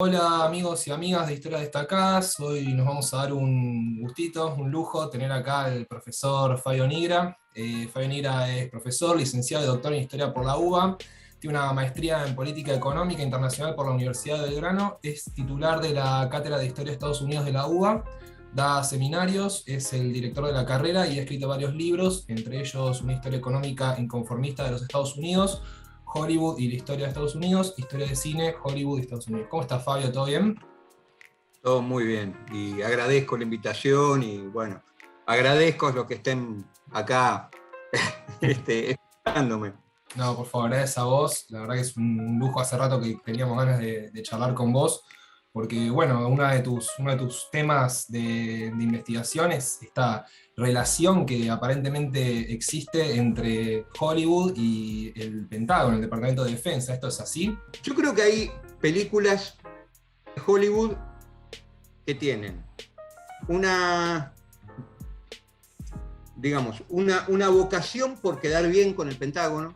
Hola amigos y amigas de Historias Destacadas, hoy nos vamos a dar un gustito, un lujo, tener acá al profesor Fabio Nigra. Fabio Nigra es profesor, licenciado y doctor en Historia por la UBA, tiene una maestría en Política Económica Internacional por la Universidad de Belgrano, es titular de la Cátedra de Historia de Estados Unidos de la UBA, da seminarios, es el director de la carrera y ha escrito varios libros, entre ellos Una historia económica inconformista de los Estados Unidos, Hollywood y la historia de Estados Unidos, historia de cine, Hollywood y Estados Unidos. ¿Cómo estás, Fabio? ¿Todo bien? Todo muy bien y agradezco la invitación y bueno, agradezco a los que estén acá escuchándome. No, por favor, gracias a vos. La verdad que es un lujo. Hace rato que teníamos ganas de charlar con vos, porque bueno, uno de tus temas de investigación es esta relación que aparentemente existe entre Hollywood y el Pentágono, el Departamento de Defensa. ¿Esto es así? Yo creo que hay películas de Hollywood que tienen una, digamos, una vocación por quedar bien con el Pentágono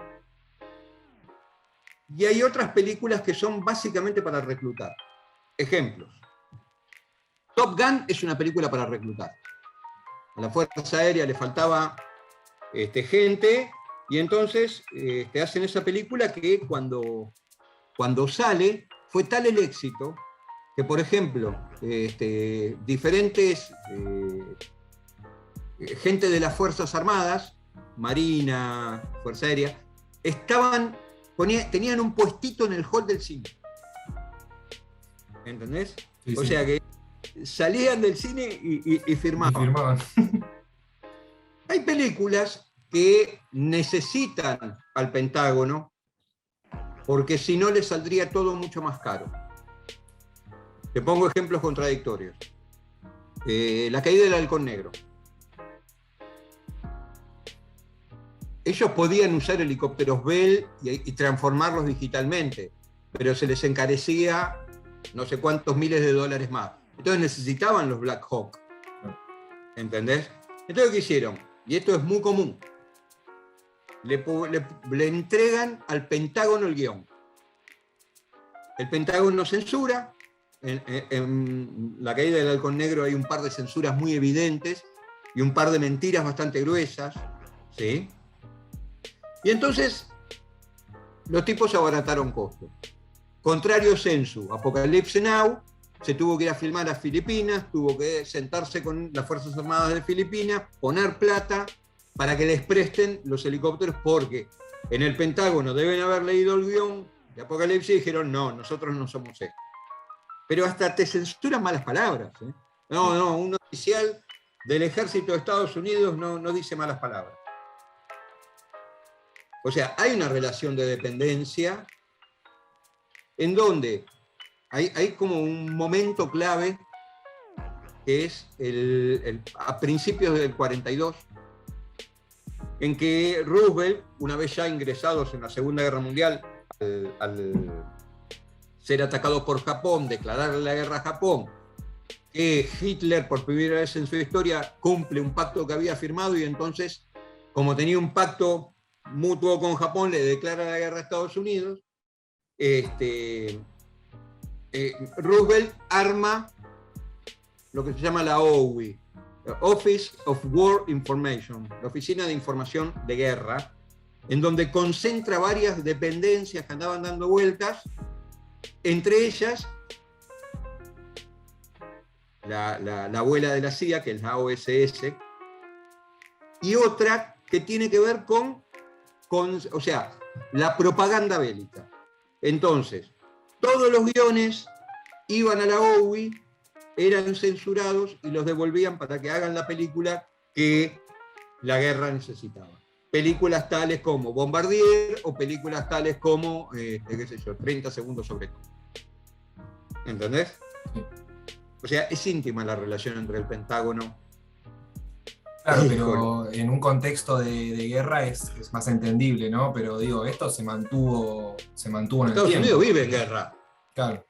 y hay otras películas que son básicamente para reclutar. Ejemplos. Top Gun es una película para reclutar. A la Fuerza Aérea le faltaba gente, y entonces hacen esa película que cuando sale fue tal el éxito que, por ejemplo, diferentes gente de las Fuerzas Armadas, Marina, Fuerza Aérea, tenían un puestito en el hall del cine. ¿Entendés? Sí, O sí. sea que salían del cine y Y firmaban. firmaban. Hay películas que necesitan al Pentágono porque si no les saldría todo mucho más caro. Te pongo ejemplos contradictorios. La caída del Halcón Negro. Ellos podían usar helicópteros Bell y transformarlos digitalmente, pero se les encarecía no sé cuántos miles de dólares más. Entonces necesitaban los Black Hawk. ¿Entendés? Entonces, ¿qué hicieron? Y esto es muy común. Le entregan al Pentágono el guión. El Pentágono censura. En la caída del Halcón Negro hay un par de censuras muy evidentes y un par de mentiras bastante gruesas. ¿Sí? Y entonces los tipos abarataron costos. Contrario censo, Apocalypse Now, se tuvo que ir a filmar a Filipinas, tuvo que sentarse con las Fuerzas Armadas de Filipinas, poner plata para que les presten los helicópteros, porque en el Pentágono deben haber leído el guión de Apocalipsis y dijeron, no, nosotros no somos esto. Pero hasta te censuran malas palabras. No, un oficial del ejército de Estados Unidos no dice malas palabras. O sea, hay una relación de dependencia en donde hay como un momento clave que es a principios del 42, en que Roosevelt, una vez ya ingresados en la Segunda Guerra Mundial, al ser atacados por Japón, declararle la guerra a Japón, que Hitler, por primera vez en su historia, cumple un pacto que había firmado y entonces, como tenía un pacto mutuo con Japón, le declara la guerra a Estados Unidos. Roosevelt arma lo que se llama la OWI, Office of War Information, la Oficina de Información de Guerra, en donde concentra varias dependencias que andaban dando vueltas, entre ellas la abuela de la CIA, que es la OSS, y otra que tiene que ver con o sea, la propaganda bélica. Entonces, todos los guiones iban a la OWI, eran censurados y los devolvían para que hagan la película que la guerra necesitaba. Películas tales como Bombardier o películas tales como, qué sé yo, 30 segundos sobre todo. ¿Entendés? O sea, es íntima la relación entre el Pentágono. Claro, pero en un contexto de guerra es más entendible, ¿no? Pero digo, esto se mantuvo en el Estados tiempo. Unidos vive en guerra. Claro.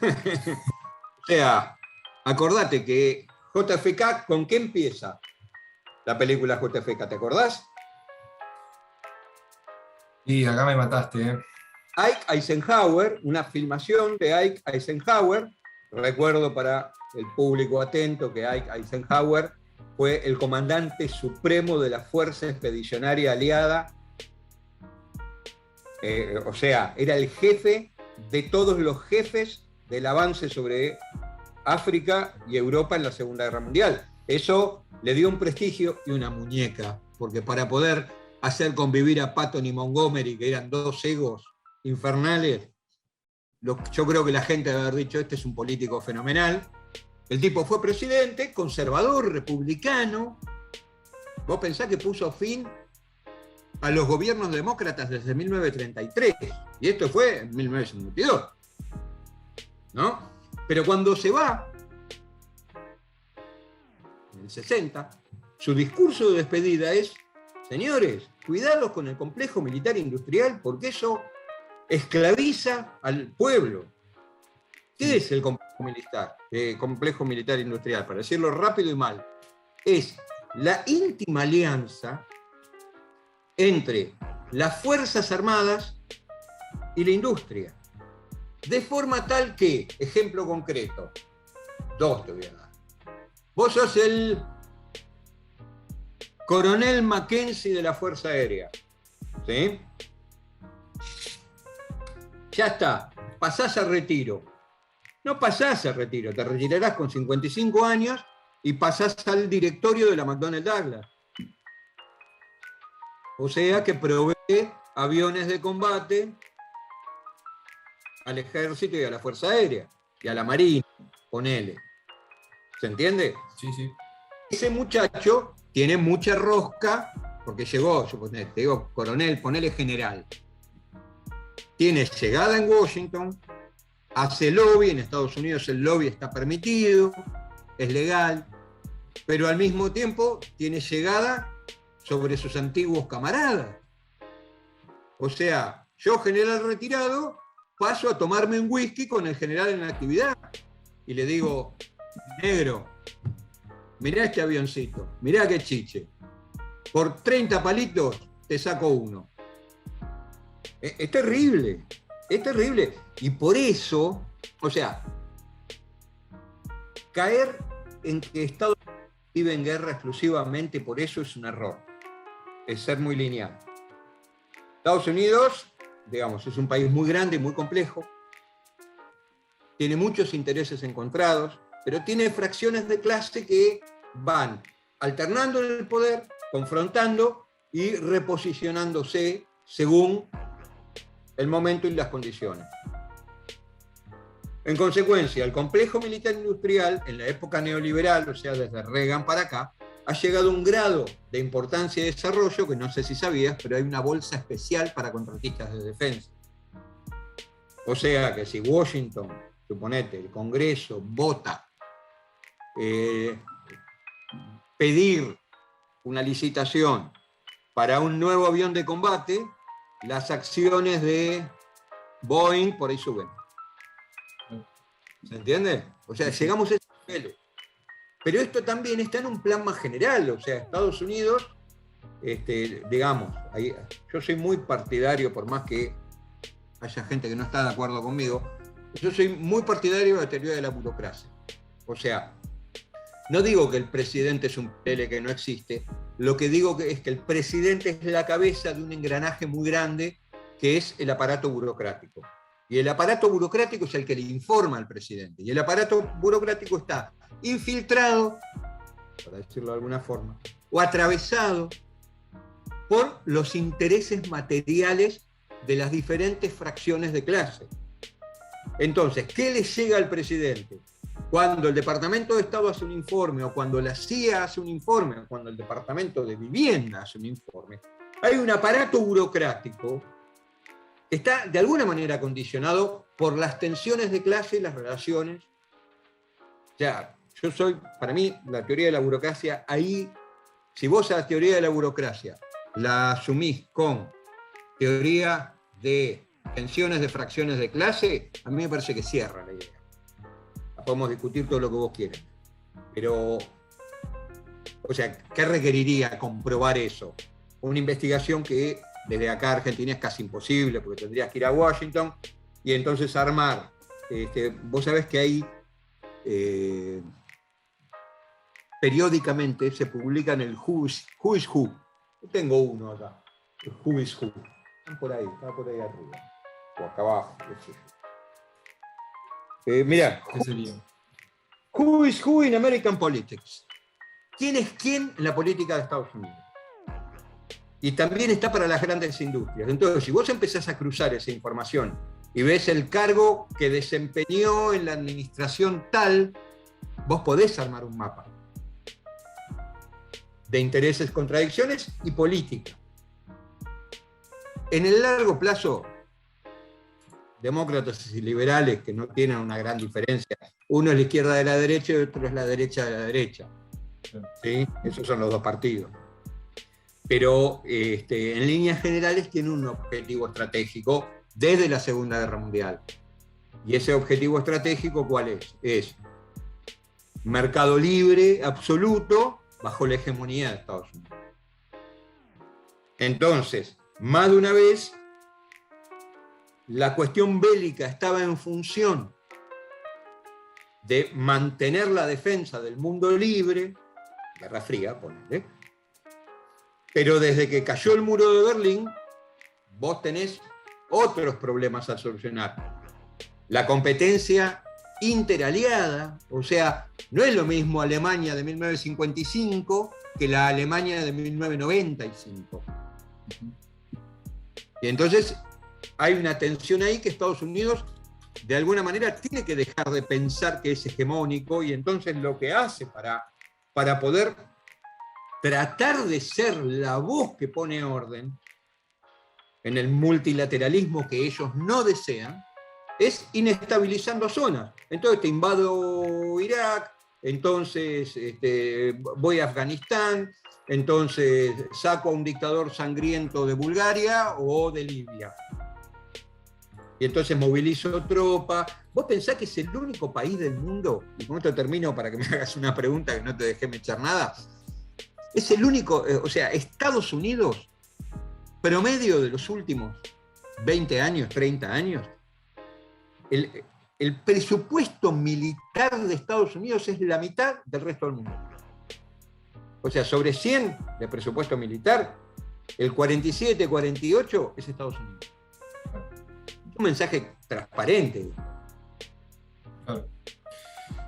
O sea, acordate que JFK, ¿con qué empieza la película JFK? ¿Te acordás? Y acá me mataste, ¿eh? Ike Eisenhower, una filmación de Ike Eisenhower. Recuerdo para el público atento que Ike Eisenhower fue el comandante supremo de la Fuerza Expedicionaria Aliada. O sea, era el jefe de todos los jefes del avance sobre África y Europa en la Segunda Guerra Mundial. Eso le dio un prestigio y una muñeca, porque para poder hacer convivir a Patton y Montgomery, que eran dos egos infernales, yo creo que la gente debe haber dicho, este es un político fenomenal. El tipo fue presidente, conservador, republicano. Vos pensás que puso fin a los gobiernos demócratas desde 1933, y esto fue en 1952, ¿no? Pero cuando se va, en el 60, su discurso de despedida es: señores, cuidados con el complejo militar industrial, porque eso esclaviza al pueblo. ¿Qué es el complejo militar industrial? Para decirlo rápido y mal, es la íntima alianza entre las Fuerzas Armadas y la industria. De forma tal que, ejemplo concreto, dos te voy a dar. Vos sos el coronel Mackenzie de la Fuerza Aérea, ¿sí? Ya está, pasás a retiro. No pasás a retiro, te retirarás con 55 años y pasás al directorio de la McDonnell Douglas. O sea que provee aviones de combate al ejército y a la Fuerza Aérea y a la Marina, ponele. ¿Se entiende? Sí, sí. Ese muchacho tiene mucha rosca, porque llegó, te digo, coronel, ponele general. Tiene llegada en Washington, hace lobby, en Estados Unidos el lobby está permitido, es legal, pero al mismo tiempo tiene llegada sobre sus antiguos camaradas. O sea, yo, general retirado, paso a tomarme un whisky con el general en actividad y le digo: negro, mirá este avioncito, mirá qué chiche, por 30 palitos te saco uno. Es terrible, es terrible. Y por eso, o sea, caer en que Estados Unidos vive en guerra exclusivamente por eso es un error. Es ser muy lineal. Estados Unidos, digamos, es un país muy grande y muy complejo, tiene muchos intereses encontrados, pero tiene fracciones de clase que van alternando en el poder, confrontando y reposicionándose según el momento y las condiciones. En consecuencia, el complejo militar industrial en la época neoliberal, o sea, desde Reagan para acá, ha llegado a un grado de importancia y desarrollo que no sé si sabías, pero hay una bolsa especial para contratistas de defensa. O sea que si Washington, suponete, el Congreso vota pedir una licitación para un nuevo avión de combate, las acciones de Boeing por ahí suben. ¿Se entiende? O sea, llegamos a ese nivel. Pero esto también está en un plan más general. O sea, Estados Unidos, digamos, yo soy muy partidario, por más que haya gente que no está de acuerdo conmigo, yo soy muy partidario de la teoría de la burocracia. O sea, no digo que el presidente es un pele que no existe, lo que digo es que el presidente es la cabeza de un engranaje muy grande que es el aparato burocrático. Y el aparato burocrático es el que le informa al presidente. Y el aparato burocrático está infiltrado, para decirlo de alguna forma, o atravesado por los intereses materiales de las diferentes fracciones de clase. Entonces, ¿qué le llega al presidente? Cuando el Departamento de Estado hace un informe, o cuando la CIA hace un informe, o cuando el Departamento de Vivienda hace un informe, hay un aparato burocrático que está de alguna manera condicionado por las tensiones de clase y las relaciones. O sea, para mí, la teoría de la burocracia, ahí, si vos a la teoría de la burocracia la asumís con teoría de tensiones de fracciones de clase, a mí me parece que cierra la idea. Podemos discutir todo lo que vos quieras. Pero, o sea, ¿qué requeriría comprobar eso? Una investigación que desde acá a Argentina es casi imposible, porque tendrías que ir a Washington y entonces armar. Vos sabés que hay periódicamente se publican el Who is Who. Yo tengo uno acá, el Who is Who. Está por ahí arriba, o acá abajo, qué sé yo. Mirá, ¿Qué sería? Who is Who in American Politics. ¿Quién es quién en la política de Estados Unidos? Y también está para las grandes industrias. Entonces, si vos empezás a cruzar esa información y ves el cargo que desempeñó en la administración tal, vos podés armar un mapa de intereses, contradicciones y política. En el largo plazo, demócratas y liberales, que no tienen una gran diferencia, uno es la izquierda de la derecha y otro es la derecha de la derecha. ¿Sí? Esos son los dos partidos. Pero en líneas generales tienen un objetivo estratégico desde la Segunda Guerra Mundial. ¿Y ese objetivo estratégico cuál es? Es mercado libre absoluto bajo la hegemonía de Estados Unidos. Entonces, más de una vez, la cuestión bélica estaba en función de mantener la defensa del mundo libre, Guerra Fría, ponele, pero desde que cayó el muro de Berlín, vos tenés otros problemas a solucionar. La competencia interaliada, o sea, no es lo mismo Alemania de 1955 que la Alemania de 1995. Y entonces hay una tensión ahí que Estados Unidos de alguna manera tiene que dejar de pensar que es hegemónico, y entonces lo que hace para poder tratar de ser la voz que pone orden en el multilateralismo que ellos no desean, es inestabilizando zonas. Entonces te invado Irak, entonces voy a Afganistán, entonces saco a un dictador sangriento de Bulgaria o de Libia. Y entonces movilizo tropas. ¿Vos pensás que es el único país del mundo? Y con esto termino para que me hagas una pregunta que no te dejé echar nada. Es el único, o sea, Estados Unidos, promedio de los últimos 20 años, 30 años, el presupuesto militar de Estados Unidos es la mitad del resto del mundo. O sea, sobre 100 de presupuesto militar, el 47, 48 es Estados Unidos. Un mensaje transparente. Claro.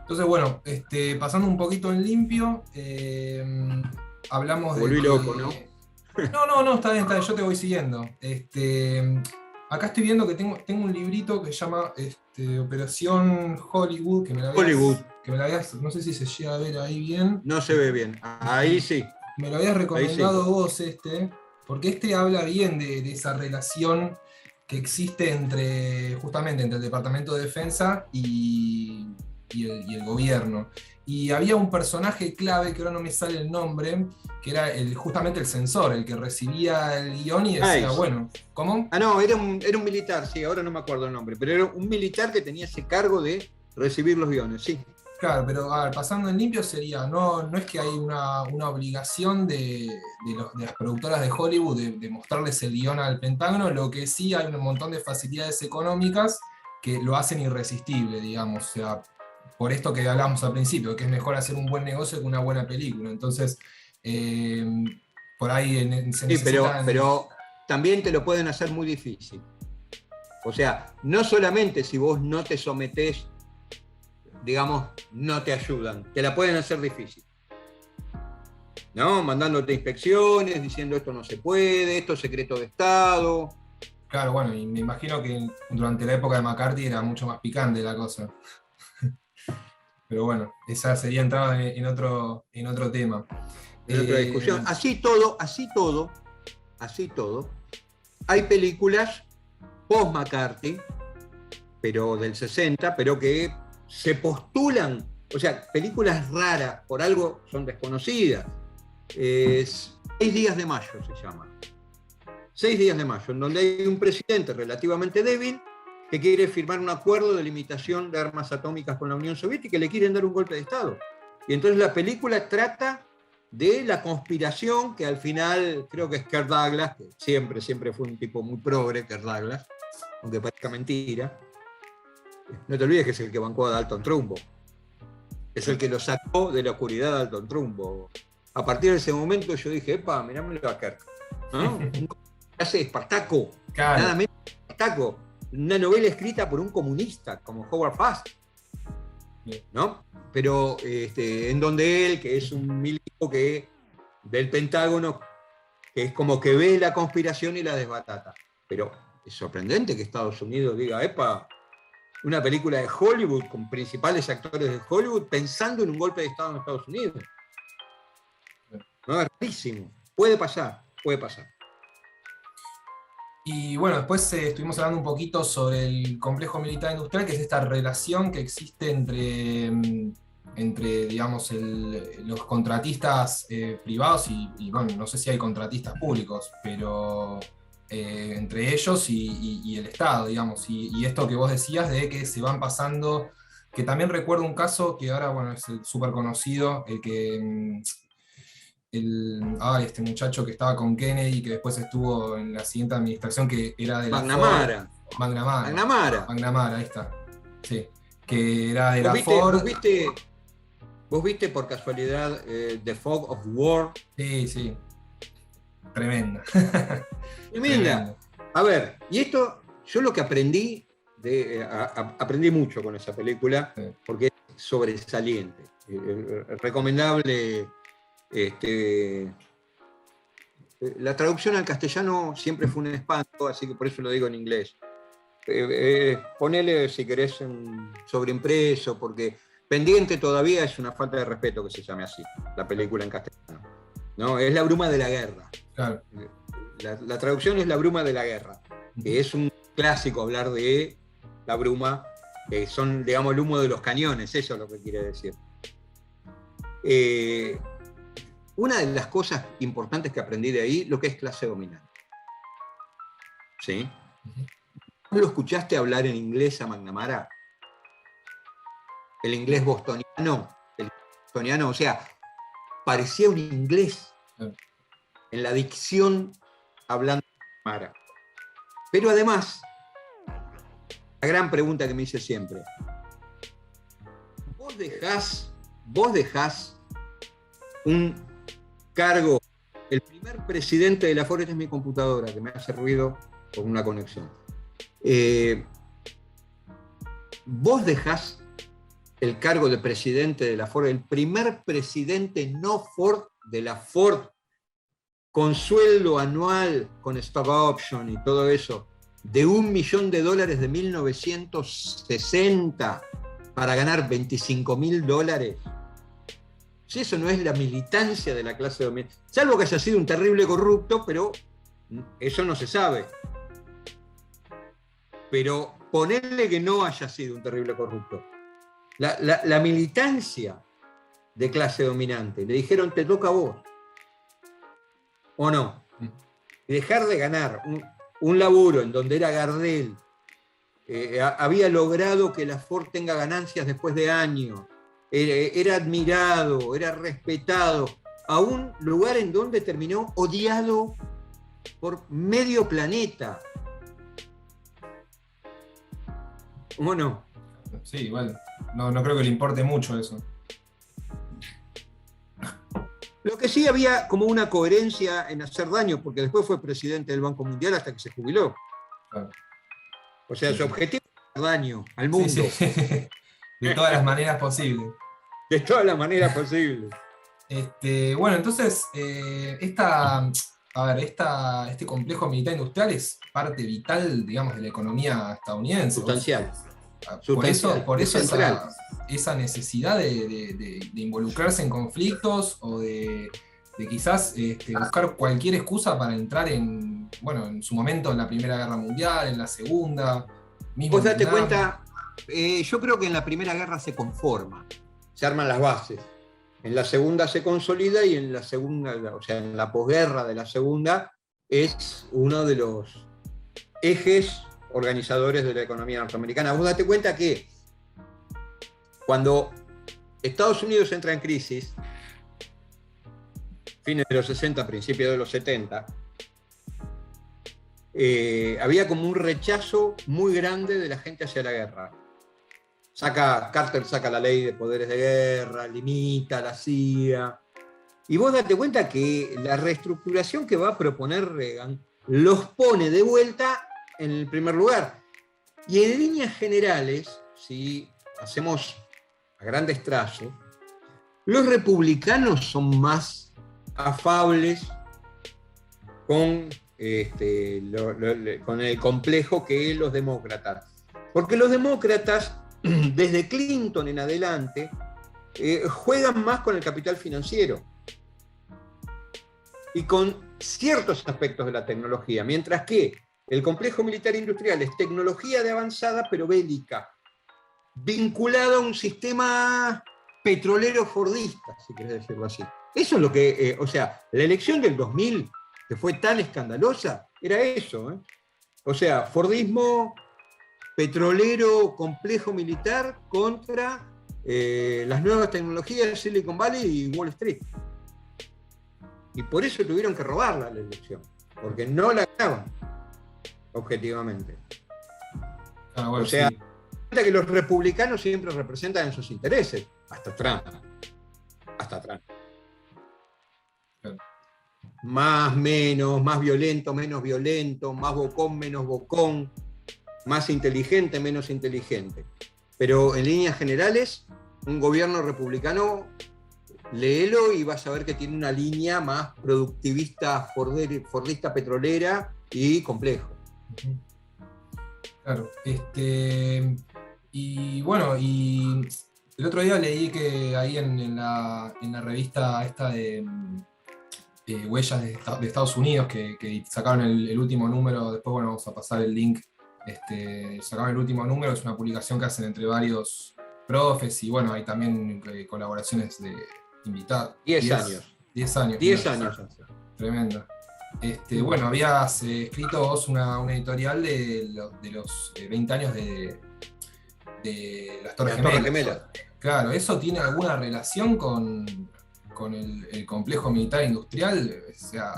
Entonces, bueno, pasando un poquito en limpio, hablamos de... Volví loco, ¿no? No, está bien, yo te voy siguiendo. Acá estoy viendo que tengo un librito que se llama Operación Hollywood, que me la habías, no sé si se llega a ver ahí bien. No se ve bien, ahí sí. Me lo habías recomendado sí. vos, porque habla bien de esa relación que existe justamente entre el Departamento de Defensa y el gobierno. Y había un personaje clave, que ahora no me sale el nombre, que era justamente el censor, el que recibía el guión y decía, bueno, ¿cómo? No, era un militar, sí, ahora no me acuerdo el nombre, pero era un militar que tenía ese cargo de recibir los guiones, sí. Claro, pero a ver, pasando en limpio sería, no es que hay una obligación de las productoras de Hollywood de mostrarles el guión al Pentágono, lo que sí hay un montón de facilidades económicas que lo hacen irresistible, digamos, o sea, por esto que hablamos al principio, que es mejor hacer un buen negocio que una buena película. Entonces, por ahí se necesitan... Sí, pero también te lo pueden hacer muy difícil. O sea, no solamente si vos no te sometés, digamos, no te ayudan, te la pueden hacer difícil. ¿No? Mandándote inspecciones, diciendo esto no se puede, esto es secreto de Estado. Claro, bueno, y me imagino que durante la época de McCarthy era mucho más picante la cosa. Pero bueno, esa sería entrar en otro tema. En otra discusión. Así todo, hay películas post-McCarthy, pero del 60, pero que se postulan, o sea, películas raras, por algo son desconocidas. 6 días de mayo se llama. 6 días de mayo, en donde hay un presidente relativamente débil que quiere firmar un acuerdo de limitación de armas atómicas con la Unión Soviética y le quieren dar un golpe de Estado. Y entonces la película trata de la conspiración que al final, creo que es Kirk Douglas, que siempre fue un tipo muy progre, Kirk Douglas, aunque parezca mentira. No te olvides que es el que bancó a Dalton Trumbo. Es el que lo sacó de la oscuridad de Dalton Trumbo. A partir de ese momento yo dije, epa, mirámoslo a Kirk, ¿no? Hace Espartaco, Claro. nada menos que Espartaco. Una novela escrita por un comunista como Howard Fast, ¿no? Pero en donde él, que es un milico del Pentágono, que es como que ve la conspiración y la desbatata. Pero es sorprendente que Estados Unidos diga, epa, una película de Hollywood con principales actores de Hollywood pensando en un golpe de Estado en Estados Unidos. No, es rarísimo. Puede pasar, puede pasar. Y bueno, después estuvimos hablando un poquito sobre el complejo militar industrial, que es esta relación que existe entre digamos, los contratistas privados y, bueno, no sé si hay contratistas públicos, pero entre ellos y el Estado, digamos. Y esto que vos decías de que se van pasando, que también recuerdo un caso que ahora, bueno, es súper conocido, el que... este muchacho que estaba con Kennedy, que después estuvo en la siguiente administración, que era de la McNamara. Ford. McNamara, ahí está. Sí. Que era de la Ford. ¿Vos viste por casualidad The Fog of War? Sí. Tremenda. Tremenda. A ver, y esto, yo lo que aprendí, aprendí mucho con esa película, sí, porque es sobresaliente. Recomendable. La traducción al castellano siempre fue un espanto, así que por eso lo digo en inglés. Ponele, si querés, un sobreimpreso, porque Pendiente todavía es una falta de respeto que se llame así, la película en castellano. ¿No? Es La bruma de la guerra. Claro. La traducción es La bruma de la guerra, que es un clásico hablar de la bruma, que son, digamos, el humo de los cañones, eso es lo que quiere decir. Una de las cosas importantes que aprendí de ahí, lo que es clase dominante. ¿Sí? ¿No lo escuchaste hablar en inglés a McNamara? El inglés bostoniano, o sea, parecía un inglés en la dicción hablando de McNamara. Pero además, la gran pregunta que me hice siempre, vos dejás un cargo, el primer presidente de la Ford, esta es mi computadora que me hace ruido por una conexión. Vos dejás el cargo de presidente de la Ford, el primer presidente no Ford de la Ford, con sueldo anual, con stock option y todo eso, de $1 millón de 1960 para ganar $25.000. Si eso no es la militancia de la clase dominante, salvo que haya sido un terrible corrupto, pero eso no se sabe. Pero ponerle que no haya sido un terrible corrupto. La militancia de clase dominante, le dijeron, te toca a vos. ¿O no? Y dejar de ganar un laburo en donde era Gardel, había logrado que la Ford tenga ganancias después de años, era admirado, era respetado, a un lugar en donde terminó odiado por medio planeta. ¿O no? Sí, igual. No creo que le importe mucho eso. Lo que sí había como una coherencia en hacer daño, porque después fue presidente del Banco Mundial hasta que se jubiló. Claro. O sea, su objetivo es hacer daño al mundo. Sí. De todas las maneras posibles. De todas las maneras posibles. Bueno, entonces, este complejo militar industrial es parte vital, digamos, de la economía estadounidense. Sustancial. Por eso esa necesidad de involucrarse en conflictos o de quizás buscar cualquier excusa para entrar en su momento en la Primera Guerra Mundial, en la Segunda. Vos date cuenta, yo creo que en la Primera Guerra se conforma, se arman las bases. En la Segunda se consolida y en la segunda, o sea, en la posguerra de la Segunda, es uno de los ejes organizadores de la economía norteamericana. Vos date cuenta que cuando Estados Unidos entra en crisis, fines de los 60, principios de los 70, había como un rechazo muy grande de la gente hacia la guerra. Carter saca la ley de poderes de guerra, limita la CIA. Y vos date cuenta que la reestructuración que va a proponer Reagan los pone de vuelta en el primer lugar. Y en líneas generales, si hacemos a grandes trazos, los republicanos son más afables con, con el complejo que los demócratas. Porque los demócratas, desde Clinton en adelante, juegan más con el capital financiero y con ciertos aspectos de la tecnología, mientras que el complejo militar industrial es tecnología de avanzada pero bélica, vinculado a un sistema petrolero fordista, si querés decirlo así. Eso es lo que, o sea, la elección del 2000, que fue tan escandalosa, era eso, ¿eh? O sea, fordismo, petrolero, complejo militar contra las nuevas tecnologías de Silicon Valley y Wall Street. Y por eso tuvieron que robarla la elección, porque no la ganaban, objetivamente. Ah, bueno, o sea, sí. que los republicanos siempre representan sus intereses, hasta Trump. Hasta Trump. Claro. Más, menos, más violento, menos violento, más bocón, menos bocón, más inteligente, menos inteligente. Pero en líneas generales, un gobierno republicano, léelo y vas a ver que tiene una línea más productivista, fordista, petrolera y complejo. Claro. Y bueno, y el otro día leí que ahí en la revista esta de Huellas de Estados Unidos, que sacaron el último número, después bueno, vamos a pasar el link, sacaron el último número, es una publicación que hacen entre varios profes y bueno, hay también colaboraciones de invitados. 10 años. 10 años. 10 años. Tremendo. Bueno, habías escrito vos una editorial de los 20 años de las Torres Gemelas. Claro, ¿eso tiene alguna relación con el complejo militar industrial? O sea,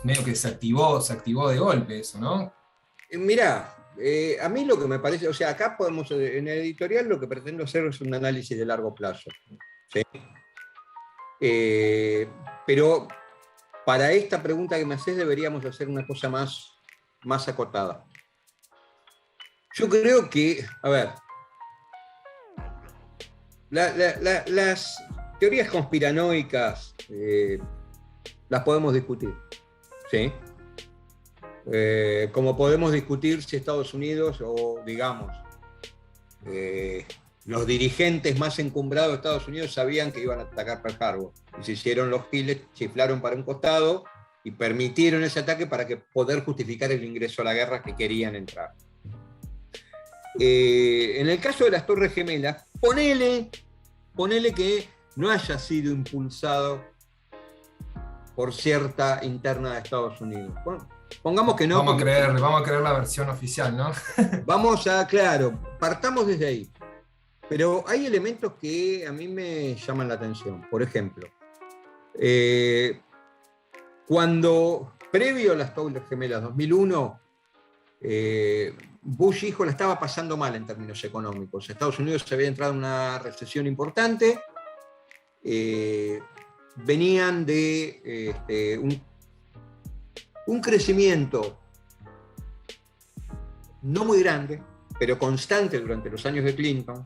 medio que se activó de golpe eso, ¿no? Mirá, a mí lo que me parece, o sea, acá podemos, en el editorial lo que pretendo hacer es un análisis de largo plazo, ¿sí? Pero para esta pregunta que me haces deberíamos hacer una cosa más acotada. Yo creo que, a ver, las teorías conspiranoicas las podemos discutir, ¿sí? Como podemos discutir si Estados Unidos o, digamos, los dirigentes más encumbrados de Estados Unidos sabían que iban a atacar Pearl Harbor. Y se hicieron los giles, chiflaron para un costado y permitieron ese ataque para poder justificar el ingreso a la guerra que querían entrar. En el caso de las Torres Gemelas, ponele que no haya sido impulsado por cierta interna de Estados Unidos. Bueno, pongamos que no. Vamos a creer la versión oficial, ¿no? Claro, partamos desde ahí. Pero hay elementos que a mí me llaman la atención. Por ejemplo, cuando, previo a las Torres Gemelas 2001, Bush hijo la estaba pasando mal en términos económicos. Estados Unidos se había entrado en una recesión importante. Venían de un crecimiento no muy grande, pero constante durante los años de Clinton.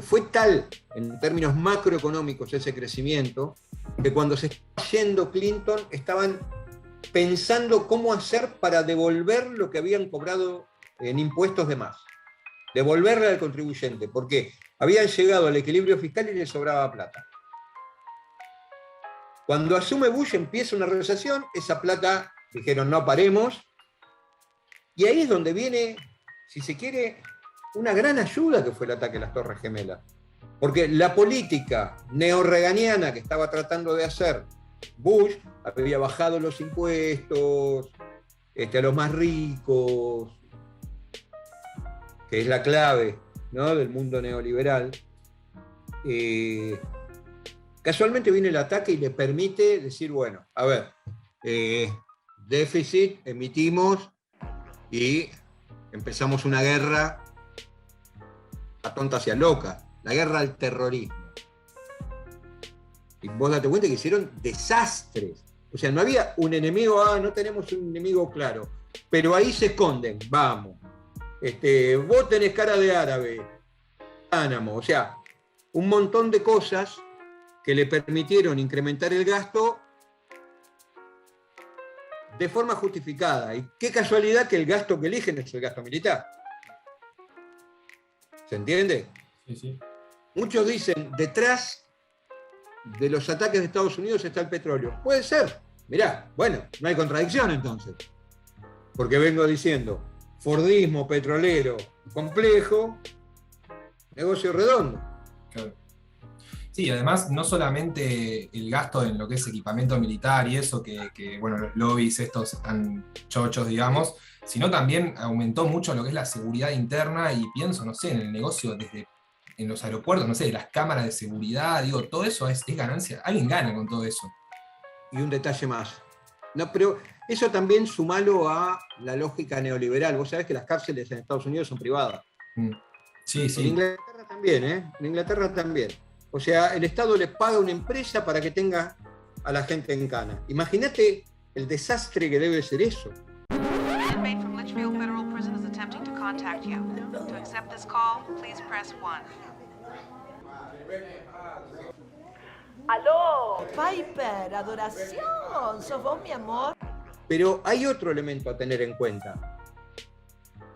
Fue tal, en términos macroeconómicos, ese crecimiento, que cuando se estaba yendo Clinton, estaban pensando cómo hacer para devolver lo que habían cobrado en impuestos de más. Devolverle al contribuyente, porque habían llegado al equilibrio fiscal y les sobraba plata. Cuando asume Bush empieza una recesión, esa plata, dijeron no paremos, y ahí es donde viene, si se quiere, una gran ayuda que fue el ataque a las Torres Gemelas. Porque la política neorreganiana que estaba tratando de hacer Bush, había bajado los impuestos a los más ricos, que es la clave, ¿no?, del mundo neoliberal, Casualmente viene el ataque y le permite decir, bueno, a ver, déficit, emitimos y empezamos una guerra a tontas y a locas, la guerra al terrorismo. Y vos date cuenta que hicieron desastres. O sea, no había un enemigo, no tenemos un enemigo claro, pero ahí se esconden, vamos. Vos tenés cara de árabe, Guantánamo, o sea, un montón de cosas que le permitieron incrementar el gasto de forma justificada. Y qué casualidad que el gasto que eligen es el gasto militar. ¿Se entiende? Sí, sí. Muchos dicen, detrás de los ataques de Estados Unidos está el petróleo. Puede ser. Mirá, bueno, no hay contradicción entonces. Porque vengo diciendo, Fordismo petrolero complejo, negocio redondo. Claro. Sí, además, no solamente el gasto en lo que es equipamiento militar y eso, que bueno, los lobbies estos están chochos, digamos, sino también aumentó mucho lo que es la seguridad interna y pienso, no sé, en el negocio desde en los aeropuertos, no sé, las cámaras de seguridad, digo, todo eso es ganancia. Alguien gana con todo eso. Y un detalle más. No, pero eso también sumalo a la lógica neoliberal. Vos sabés que las cárceles en Estados Unidos son privadas. Sí, sí. En Inglaterra también, ¿eh? En Inglaterra también. O sea, el Estado le paga a una empresa para que tenga a la gente en cana. Imagínate el desastre que debe ser eso. Inmate from Litchfield Federal Prison is attempting to contact you. To accept this call, please press 1. Aló, Piper, adoración, sos vos, mi amor. Pero hay otro elemento a tener en cuenta,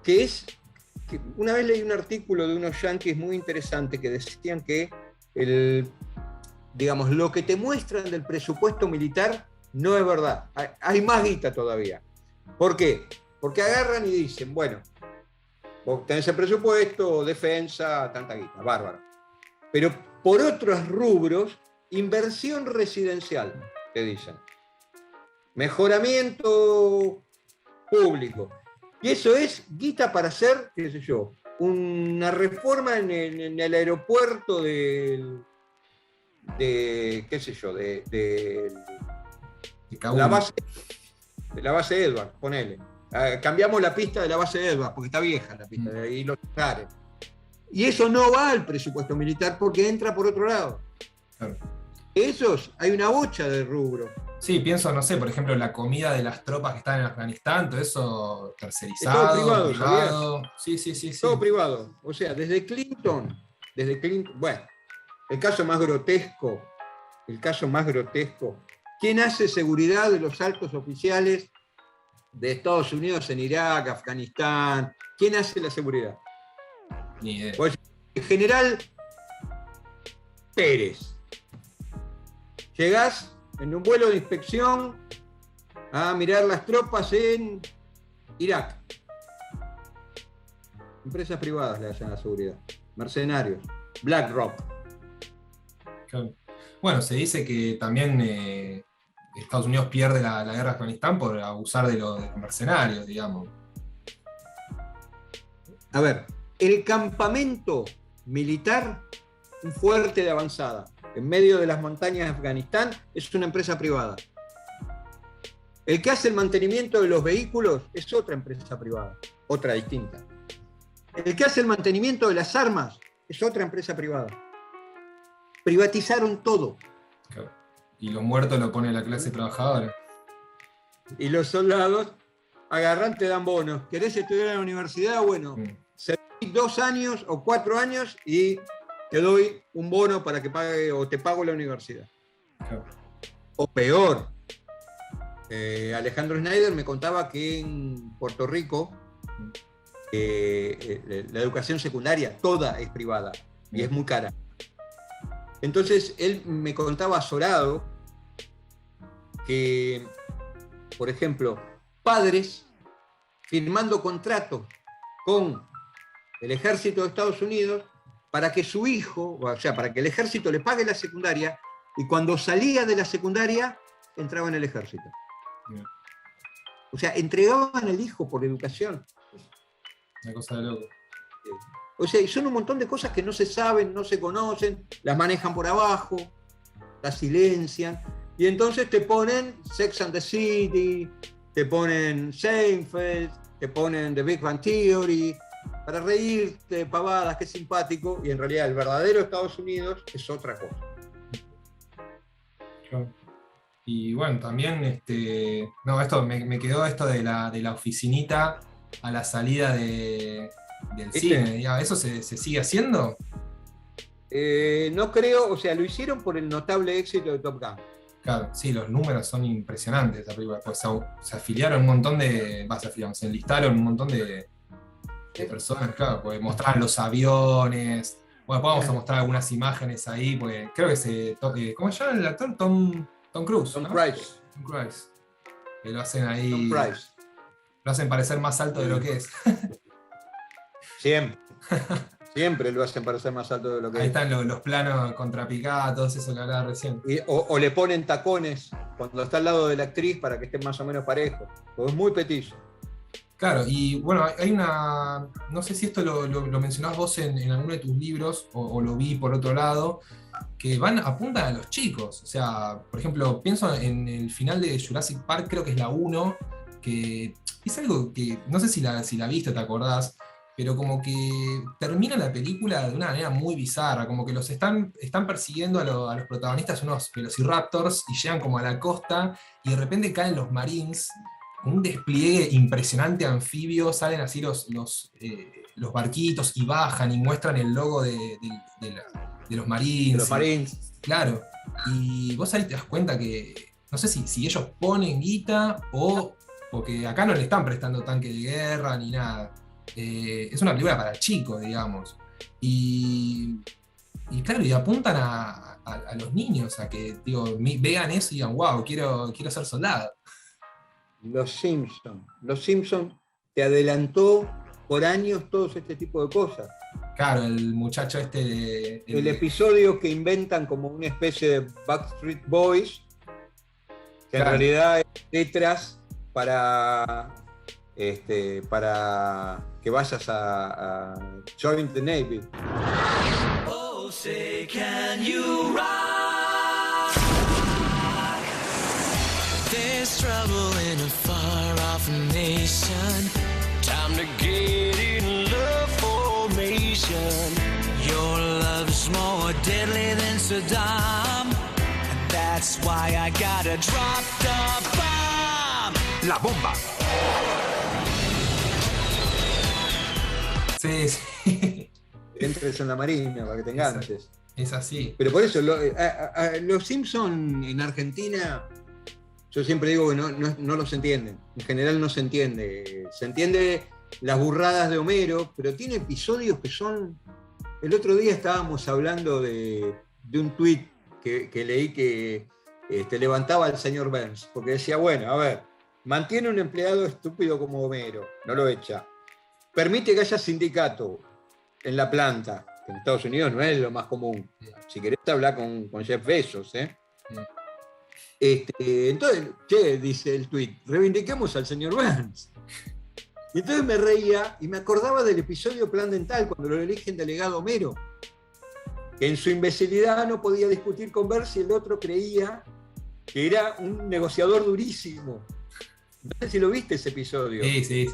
que es que una vez leí un artículo de unos yanquis muy interesante que decían que digamos, lo que te muestran del presupuesto militar no es verdad. Hay más guita todavía. ¿Por qué? Porque agarran y dicen, bueno, vos tenés el presupuesto, defensa, tanta guita, bárbaro. Pero por otros rubros, inversión residencial, te dicen. Mejoramiento público. Y eso es guita para hacer, qué sé yo, una reforma en el aeropuerto de qué sé yo, de la base Edwards, ponele. Cambiamos la pista de la base Edwards, porque está vieja la pista, y los lugares. Y eso no va al presupuesto militar porque entra por otro lado. Claro. Esos, hay una bocha de rubro. Sí, pienso, no sé, por ejemplo, la comida de las tropas que están en Afganistán, todo eso tercerizado, Es todo privado. Sí. Todo privado. O sea, desde Clinton, bueno, el caso más grotesco, ¿quién hace seguridad de los altos oficiales de Estados Unidos en Irak, Afganistán? ¿Quién hace la seguridad? Ni idea. Pues, el general Pérez. Llegás en un vuelo de inspección a mirar las tropas en Irak. Empresas privadas le hacen la seguridad. Mercenarios. BlackRock. Claro. Bueno, se dice que también Estados Unidos pierde la guerra de Afganistán por abusar de los mercenarios, digamos. A ver, el campamento militar, un fuerte de avanzada, en medio de las montañas de Afganistán, es una empresa privada. El que hace el mantenimiento de los vehículos es otra empresa privada, otra distinta. El que hace el mantenimiento de las armas es otra empresa privada. Privatizaron todo. Claro. Y los muertos lo pone la clase trabajadora. Y los soldados agarran, te dan bonos. ¿Querés estudiar en la universidad? Bueno, serví 2 años o 4 años y te doy un bono para que pague o te pago la universidad. Claro. O peor, Alejandro Schneider me contaba que en Puerto Rico la educación secundaria toda es privada y es muy cara. Entonces él me contaba azorado que, por ejemplo, padres firmando contratos con el ejército de Estados Unidos para que su hijo, o sea, para que el ejército le pague la secundaria, y cuando salía de la secundaria entraba en el ejército. Bien. O sea, entregaban el hijo por educación. Una cosa de loco. O sea, son un montón de cosas que no se saben, no se conocen, las manejan por abajo. la silencian, y entonces te ponen Sex and the City, te ponen Seinfeld, te ponen The Big Bang Theory, para reírte, pavadas, qué simpático, y en realidad el verdadero Estados Unidos es otra cosa. Y bueno, también, no, esto me quedó esto de la oficinita a la salida del cine. Digamos, ¿eso se sigue haciendo? No creo, o sea, lo hicieron por el notable éxito de Top Gun. Claro, sí, los números son impresionantes esa película. Pues se afiliaron un montón se enlistaron un montón de personas, claro, pues mostraban los aviones. Bueno, vamos a mostrar algunas imágenes ahí, pues creo que ¿cómo se llama el actor? Tom Cruise. Tom ¿no? Price. Tom Cruise. Que lo hacen ahí. Tom Price. Lo hacen parecer más alto de lo que es. Siempre. Siempre lo hacen parecer más alto de lo que Ahí es. están los planos contrapicados, eso que hablaba recién. O le ponen tacones cuando está al lado de la actriz para que esté más o menos parejo. Porque es muy petizo. Claro, y bueno, hay una. No sé si esto lo mencionás vos en alguno de tus libros, o lo vi por otro lado, que apuntan a los chicos. O sea, por ejemplo, pienso en el final de Jurassic Park, creo que es la 1, que es algo que. No sé si la viste, te acordás, pero como que termina la película de una manera muy bizarra, como que los están persiguiendo a los protagonistas unos velociraptors y llegan como a la costa y de repente caen los Marines con un despliegue impresionante anfibio, salen así los barquitos y bajan y muestran el logo de los Marines. De los Marines. Claro, y vos ahí te das cuenta que, no sé si ellos ponen guita o porque acá no le están prestando tanque de guerra ni nada. Es una película para chicos, digamos. Y claro, y apuntan a los niños a que vean eso y digan, wow, quiero ser soldado. Los Simpsons te adelantó por años todo este tipo de cosas. Claro, el muchacho El episodio que inventan como una especie de Backstreet Boys, que Claro. en realidad es letras para que vayas a join the Navy. Oh, say, can you rock? There's trouble in a far-off nation. Time to get in love formation. Your love's more deadly than Saddam. That's why I gotta drop the bomb. La bomba. Sí. Entres en la marina para que te enganches. Es así. Pero por eso, los Simpsons en Argentina, yo siempre digo que no los entienden. En general no se entiende. Se entiende las burradas de Homero, pero tiene episodios que son... El otro día estábamos hablando de un tuit que leí que levantaba al señor Burns, porque decía, bueno, a ver, mantiene un empleado estúpido como Homero, no lo echa. Permite que haya sindicato en la planta, que en Estados Unidos no es lo más común. Si querés hablar con Jeff Bezos, ¿eh? Entonces, dice el tuit, reivindiquemos al señor Burns. Y entonces me reía y me acordaba del episodio Plan Dental, cuando lo eligen delegado Homero, que en su imbecilidad no podía discutir con Burns y el otro creía que era un negociador durísimo. No sé si lo viste ese episodio. Sí.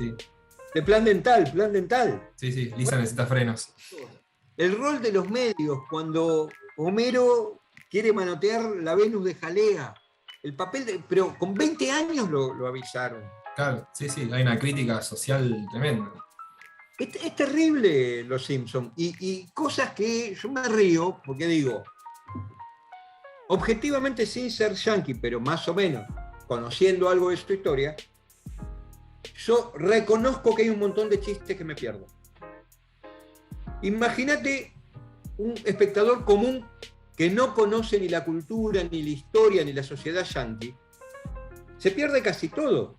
De Plan Dental. Sí, Lisa necesita frenos. El rol de los medios cuando Homero quiere manotear la Venus de Jalea. El papel pero con 20 años lo avisaron. Claro, sí, hay una crítica social tremenda. Es terrible los Simpsons. Y cosas que yo me río, porque digo, objetivamente sin ser yankee, pero más o menos conociendo algo de su historia, yo reconozco que hay un montón de chistes que me pierdo. Imagínate un espectador común que no conoce ni la cultura, ni la historia, ni la sociedad yankee. Se pierde casi todo.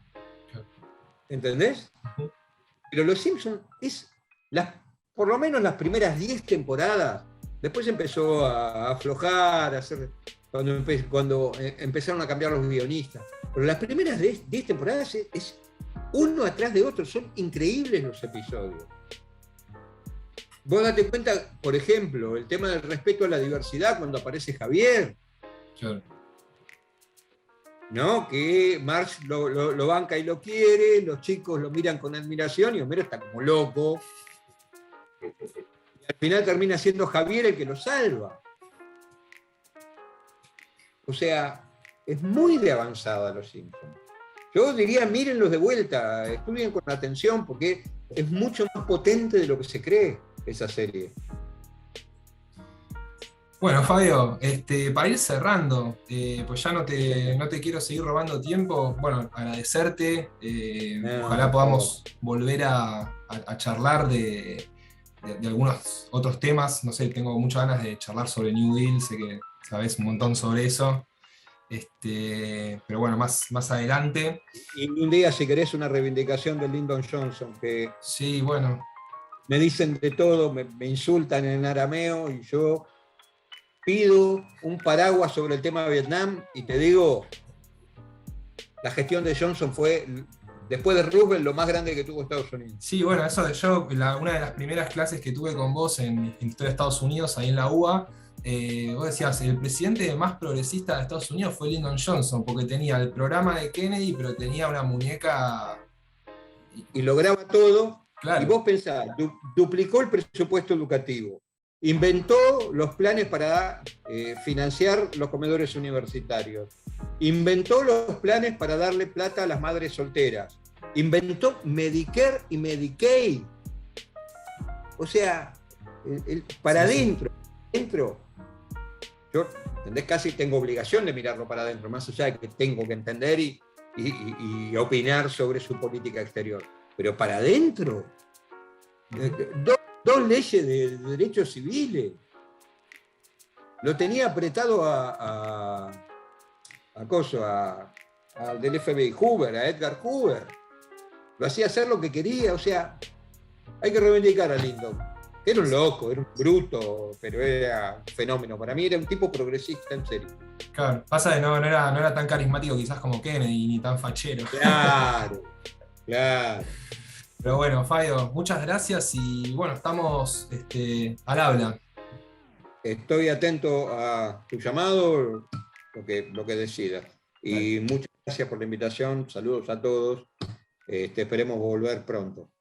¿Entendés? Pero Los Simpsons por lo menos las primeras 10 temporadas, después empezó a aflojar, cuando empezaron a cambiar los guionistas. Pero las primeras 10 temporadas es uno atrás de otro, son increíbles los episodios. Vos date cuenta, por ejemplo, el tema del respeto a la diversidad cuando aparece Javier. Yo- ¿no? Que Marge lo banca y lo quiere, los chicos lo miran con admiración y Homero está como loco. Y al final termina siendo Javier el que lo salva. O sea, es muy de avanzada Los Simpsons. Yo diría, mírenlos de vuelta, estudien con atención, porque es mucho más potente de lo que se cree esa serie. Bueno, Fabio, para ir cerrando, pues ya no te quiero seguir robando tiempo. Bueno, agradecerte. No, Ojalá por podamos volver a charlar de algunos otros temas. No sé, tengo muchas ganas de charlar sobre New Deal, sé que sabes un montón sobre eso. Pero bueno, más adelante. Y un día, si querés, una reivindicación de Lyndon Johnson, que Sí, bueno, me dicen de todo, me insultan en arameo y yo pido un paraguas sobre el tema de Vietnam y te digo, la gestión de Johnson fue, después de Roosevelt, lo más grande que tuvo Estados Unidos. sí, bueno, eso yo, una de las primeras clases que tuve con vos en Historia de Estados Unidos, ahí en la UBA, vos decías, el presidente más progresista de Estados Unidos fue Lyndon Johnson, porque tenía el programa de Kennedy, pero tenía una muñeca. Y lograba todo, Claro. y vos pensás, duplicó el presupuesto educativo, inventó los planes para financiar los comedores universitarios, inventó los planes para darle plata a las madres solteras, inventó Medicare y Medicaid. O sea, para adentro, yo ¿entendés? Casi tengo obligación de mirarlo para adentro, más allá de que tengo que entender y opinar sobre su política exterior. Pero para adentro, dos leyes de derechos civiles. Lo tenía apretado al del FBI Hoover, a Edgar Hoover. Lo hacía hacer lo que quería. O sea, hay que reivindicar a Lyndon. Era un loco, era un bruto, pero era un fenómeno. Para mí era un tipo progresista, en serio. Claro, pasa que no era tan carismático quizás como Kennedy, ni tan fachero. Claro, claro. Pero bueno, Fabio, muchas gracias y bueno, estamos al habla. Estoy atento a tu llamado, lo que decidas. Y muchas gracias por la invitación, saludos a todos. Esperemos volver pronto.